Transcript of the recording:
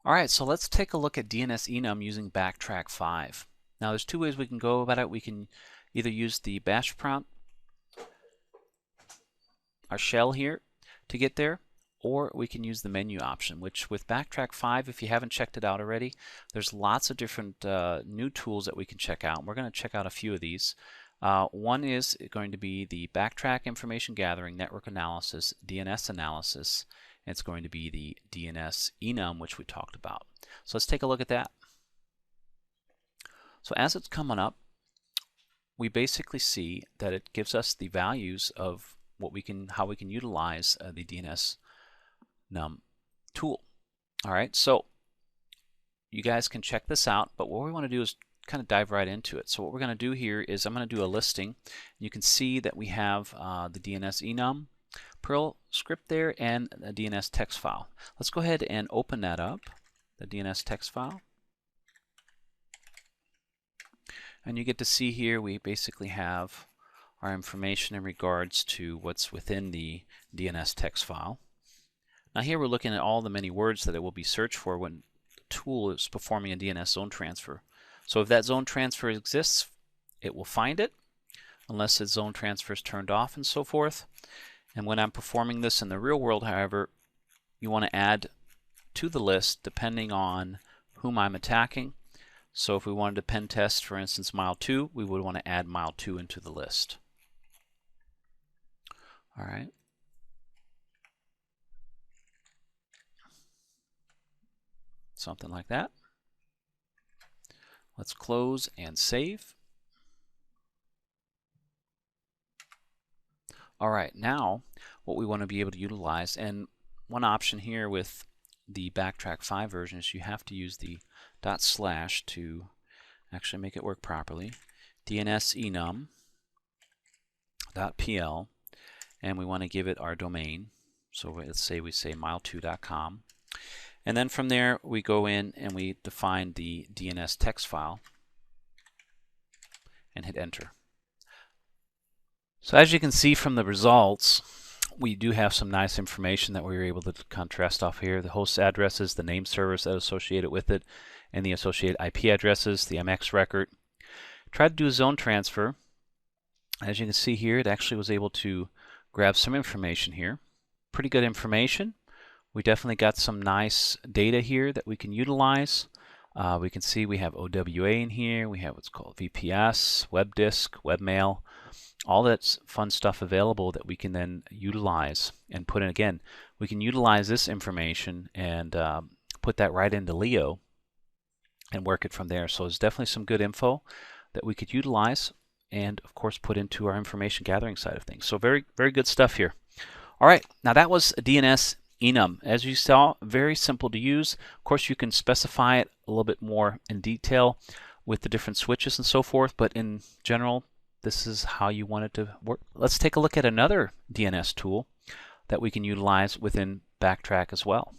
All right, so let's take a look at Dnsenum using Backtrack 5. Now there's two ways we can go about it. We can either use the bash prompt, our shell here, to get there, or we can use the menu option, which with Backtrack 5, if you haven't checked it out already, there's lots of different new tools that we can check out. We're going to check out a few of these. One is going to be the Backtrack Information Gathering, Network Analysis, DNS Analysis, and it's going to be the Dnsenum, which we talked about. So let's take a look at that. So as it's coming up, we basically see that it gives us the values of how we can utilize the Dnsenum tool. All right, so you guys can check this out, but what we want to do is kind of dive right into it. So what we're going to do here is I'm going to do a listing. You can see that we have the Dnsenum Perl script there and a DNS text file. Let's go ahead and open that up, the DNS text file. And you get to see here we basically have our information in regards to what's within the DNS text file. Now here we're looking at all the many words that it will be searched for when the tool is performing a DNS zone transfer. So if that zone transfer exists, it will find it, unless the zone transfer is turned off and so forth. And when I'm performing this in the real world, however, you want to add to the list depending on whom I'm attacking. So if we wanted to pen test, for instance, mile2, we would want to add mile2 into the list. All right. Something like that. Let's close and save. All right, now what we want to be able to utilize, and one option here with the Backtrack 5 version is you have to use the / to actually make it work properly. Dnsenum.pl, and we want to give it our domain. So let's say we say mile2.com. And then from there we go in and we define the DNS text file and hit enter. So as you can see from the results, we do have some nice information that we were able to contrast off here. The host addresses, the name servers that are associated with it, and the associated IP addresses, the MX record. Tried to do a zone transfer. As you can see here, it actually was able to grab some information here. Pretty good information. We definitely got some nice data here that we can utilize. We can see we have OWA in here. We have what's called VPS, web disk, webmail. All that fun stuff available that we can then utilize and put in. Again, we can utilize this information and put that right into Leo and work it from there. So there's definitely some good info that we could utilize and of course put into our information gathering side of things. So very, very good stuff here. All right, now that was Dnsenum. As you saw, very simple to use. Of course, you can specify it a little bit more in detail with the different switches and so forth, but in general, this is how you want it to work. Let's take a look at another DNS tool that we can utilize within Backtrack as well.